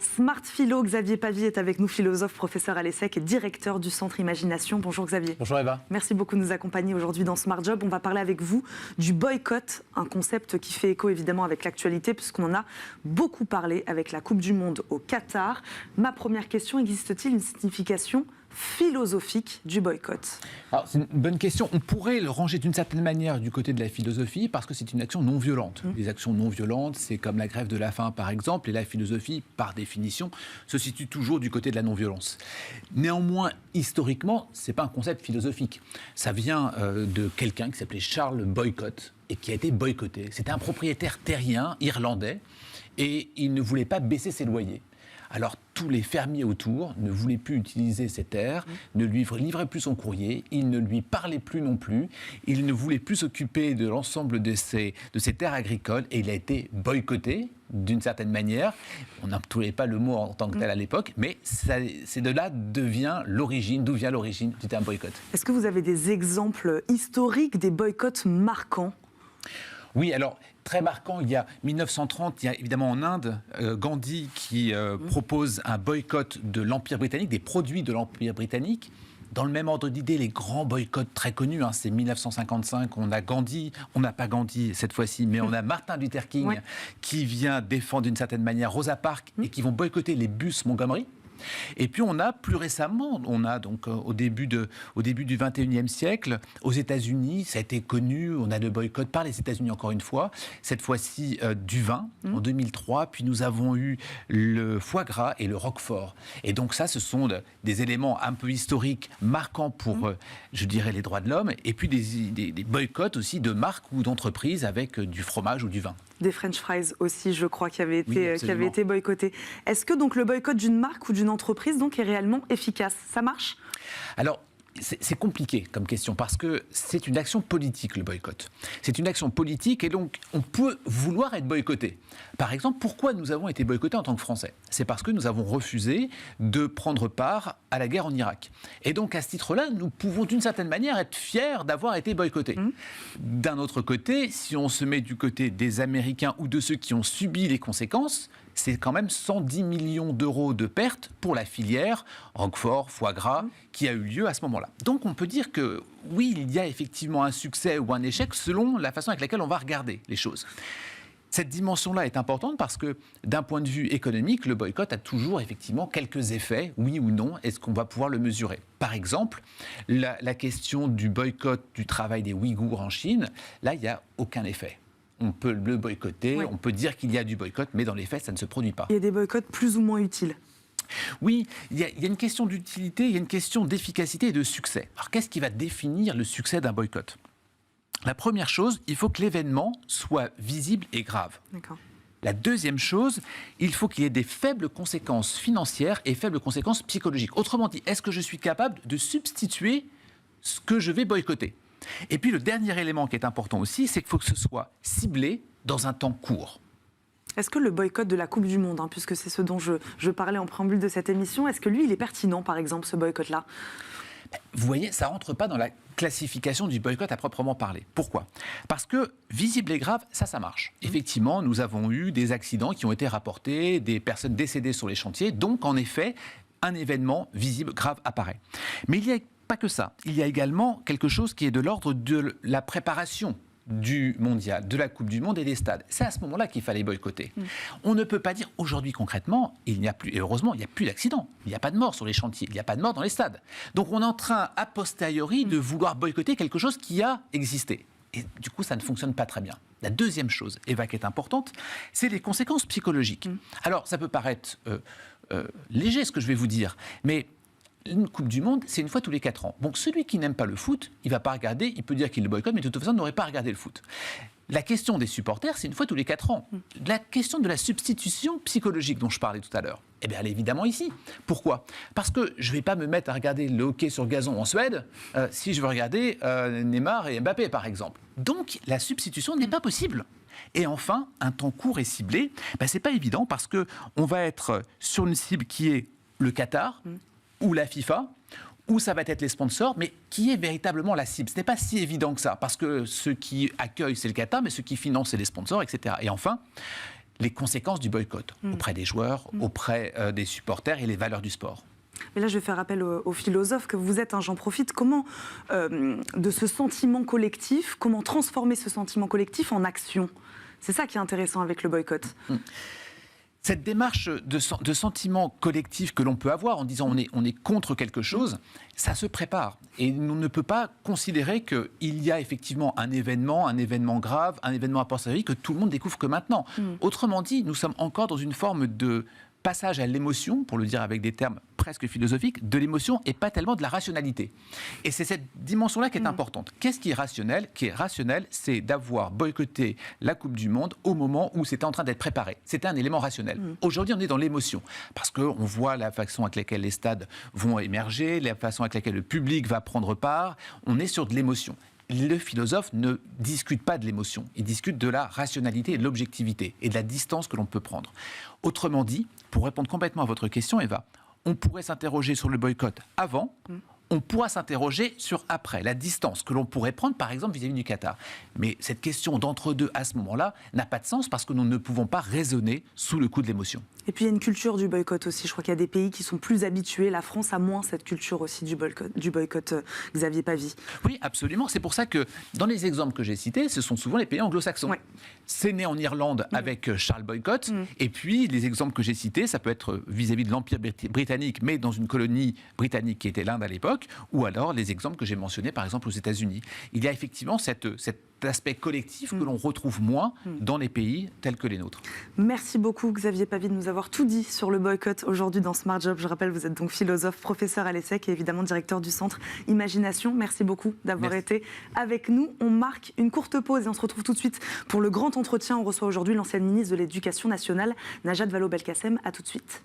Smart Philo, Xavier Pavie est avec nous, philosophe, professeur à l'ESSEC et directeur du Centre Imagination. Bonjour Xavier. Bonjour Eva. Merci beaucoup de nous accompagner aujourd'hui dans Smart Job. On va parler avec vous du boycott, un concept qui fait écho évidemment avec l'actualité puisqu'on en a beaucoup parlé avec la Coupe du Monde au Qatar. Ma première question, existe-t-il une signification philosophique du boycott? Alors, c'est une bonne question. On pourrait le ranger d'une certaine manière du côté de la philosophie parce que c'est une action non violente. Les actions non violentes, c'est comme la grève de la faim par exemple, et la philosophie, par définition, se situe toujours du côté de la non-violence. Néanmoins, historiquement, c'est pas un concept philosophique. Ça vient de quelqu'un qui s'appelait Charles Boycott et qui a été boycotté. C'était un propriétaire terrien irlandais et il ne voulait pas baisser ses loyers. Alors, tous les fermiers autour ne voulaient plus utiliser ses terres, ne lui livraient plus son courrier, ils ne lui parlaient plus non plus, il ne voulait plus s'occuper de l'ensemble de ses terres agricoles et il a été boycotté d'une certaine manière. On n'employait pas le mot en tant que tel à l'époque, mais c'est de là d'où vient l'origine du terme boycott. Est-ce que vous avez des exemples historiques des boycotts marquants ? Oui, alors, très marquant, il y a 1930, il y a évidemment en Inde, Gandhi qui propose un boycott de l'Empire britannique, des produits de l'Empire britannique. Dans le même ordre d'idée, les grands boycotts très connus, c'est 1955, on a Gandhi, on n'a pas Gandhi cette fois-ci, mais on a Martin Luther King qui vient défendre d'une certaine manière Rosa Parks et qui vont boycotter les bus Montgomery. Et puis on a plus récemment, donc au début du 21e siècle, aux États-Unis, ça a été connu, on a le boycott par les États-Unis encore une fois, cette fois-ci du vin en 2003, puis nous avons eu le foie gras et le roquefort. Et donc ça, ce sont des éléments un peu historiques marquants pour, je dirais, les droits de l'homme, et puis des boycotts aussi de marques ou d'entreprises avec du fromage ou du vin. Des French fries aussi, je crois, qui avaient été boycottés. Est-ce que donc le boycott d'une marque ou d'une entreprise donc est réellement efficace? Ça marche? Alors, c'est compliqué comme question parce que c'est une action politique, le boycott. C'est une action politique et donc on peut vouloir être boycotté. Par exemple, pourquoi nous avons été boycottés en tant que Français? C'est parce que nous avons refusé de prendre part à la guerre en Irak. Et donc à ce titre-là, nous pouvons d'une certaine manière être fiers d'avoir été boycottés. D'un autre côté, si on se met du côté des Américains ou de ceux qui ont subi les conséquences, c'est quand même 110 millions d'euros de pertes pour la filière roquefort, foie gras, qui a eu lieu à ce moment-là. Donc on peut dire que oui, il y a effectivement un succès ou un échec selon la façon avec laquelle on va regarder les choses. Cette dimension-là est importante parce que d'un point de vue économique, le boycott a toujours effectivement quelques effets, oui ou non, est-ce qu'on va pouvoir le mesurer? Par exemple, la question du boycott du travail des Ouïghours en Chine, là il n'y a aucun effet. On peut le boycotter, on peut dire qu'il y a du boycott, mais dans les faits, ça ne se produit pas. Il y a des boycotts plus ou moins utiles. Oui, il y a une question d'utilité, il y a une question d'efficacité et de succès. Alors, qu'est-ce qui va définir le succès d'un boycott? La première chose, il faut que l'événement soit visible et grave. D'accord. La deuxième chose, il faut qu'il y ait des faibles conséquences financières et faibles conséquences psychologiques. Autrement dit, est-ce que je suis capable de substituer ce que je vais boycotter? Et puis le dernier élément qui est important aussi, c'est qu'il faut que ce soit ciblé dans un temps court. Est-ce que le boycott de la Coupe du Monde, puisque c'est ce dont je parlais en préambule de cette émission, est-ce que lui, il est pertinent, par exemple, ce boycott-là? Vous voyez, ça ne rentre pas dans la classification du boycott à proprement parler. Pourquoi? Parce que visible et grave, ça marche. Effectivement, nous avons eu des accidents qui ont été rapportés, des personnes décédées sur les chantiers, donc en effet, un événement visible, grave apparaît. Mais il y a pas que ça. Il y a également quelque chose qui est de l'ordre de la préparation du mondial, de la Coupe du Monde et des stades. C'est à ce moment-là qu'il fallait boycotter. On ne peut pas dire aujourd'hui concrètement, il n'y a plus, et heureusement, il n'y a plus d'accidents. Il n'y a pas de mort sur les chantiers, il n'y a pas de mort dans les stades. Donc on est en train, a posteriori, de vouloir boycotter quelque chose qui a existé. Et du coup, ça ne fonctionne pas très bien. La deuxième chose, Eva, qui est importante, c'est les conséquences psychologiques. Alors, ça peut paraître léger, ce que je vais vous dire, mais une Coupe du Monde, c'est une fois tous les 4 ans. Donc celui qui n'aime pas le foot, il ne va pas regarder, il peut dire qu'il le boycotte, mais de toute façon, il n'aurait pas regardé le foot. La question des supporters, c'est une fois tous les 4 ans. La question de la substitution psychologique dont je parlais tout à l'heure, eh bien, elle est évidemment ici. Pourquoi? Parce que je ne vais pas me mettre à regarder le hockey sur gazon en Suède si je veux regarder Neymar et Mbappé, par exemple. Donc, la substitution n'est pas possible. Et enfin, un temps court et ciblé, c'est pas évident parce qu'on va être sur une cible qui est le Qatar, ou la FIFA, ou ça va être les sponsors, mais qui est véritablement la cible? Ce n'est pas si évident que ça, parce que ceux qui accueillent, c'est le Qatar, mais ceux qui financent, c'est les sponsors, etc. Et enfin, les conséquences du boycott auprès des joueurs, auprès des supporters et les valeurs du sport. Mais là, je vais faire appel au philosophe que vous êtes. J'en profite. Comment, de ce sentiment collectif, comment transformer ce sentiment collectif en action? C'est ça qui est intéressant avec le boycott. Cette démarche de sentiment collectif que l'on peut avoir en disant on est contre quelque chose, ça se prépare. Et on ne peut pas considérer qu'il y a effectivement un événement grave, un événement a posteriori que tout le monde découvre que maintenant. Autrement dit, nous sommes encore dans une forme de passage à l'émotion, pour le dire avec des termes presque philosophiques, de l'émotion et pas tellement de la rationalité. Et c'est cette dimension-là qui est importante. Qu'est-ce qui est rationnel? Qui est rationnel, c'est d'avoir boycotté la Coupe du Monde au moment où c'était en train d'être préparé. C'était un élément rationnel. Aujourd'hui, on est dans l'émotion, parce qu'on voit la façon avec laquelle les stades vont émerger, la façon avec laquelle le public va prendre part. On est sur de l'émotion. Le philosophe ne discute pas de l'émotion, il discute de la rationalité et de l'objectivité et de la distance que l'on peut prendre. Autrement dit, pour répondre complètement à votre question, Eva, on pourrait s'interroger sur le boycott avant, on pourra s'interroger sur après, la distance que l'on pourrait prendre, par exemple, vis-à-vis du Qatar. Mais cette question d'entre-deux à ce moment-là n'a pas de sens parce que nous ne pouvons pas raisonner sous le coup de l'émotion. Et puis il y a une culture du boycott aussi. Je crois qu'il y a des pays qui sont plus habitués. La France a moins cette culture aussi du boycott, Xavier Pavie. Oui, absolument. C'est pour ça que dans les exemples que j'ai cités, ce sont souvent les pays anglo-saxons. Ouais. C'est né en Irlande avec Charles Boycott. Et puis les exemples que j'ai cités, ça peut être vis-à-vis de l'Empire britannique, mais dans une colonie britannique qui était l'Inde à l'époque, ou alors les exemples que j'ai mentionnés, par exemple aux États-Unis. Il y a effectivement cet aspect collectif que l'on retrouve moins dans les pays tels que les nôtres. Merci beaucoup Xavier Pavie de nous avoir tout dit sur le boycott aujourd'hui dans Smart Job. Je rappelle, vous êtes donc philosophe, professeur à l'ESSEC et évidemment directeur du centre Imagination. Merci beaucoup d'avoir été avec nous. On marque une courte pause et on se retrouve tout de suite pour le grand entretien. On reçoit aujourd'hui l'ancienne ministre de l'Éducation nationale, Najat Vallaud-Belkacem. À tout de suite.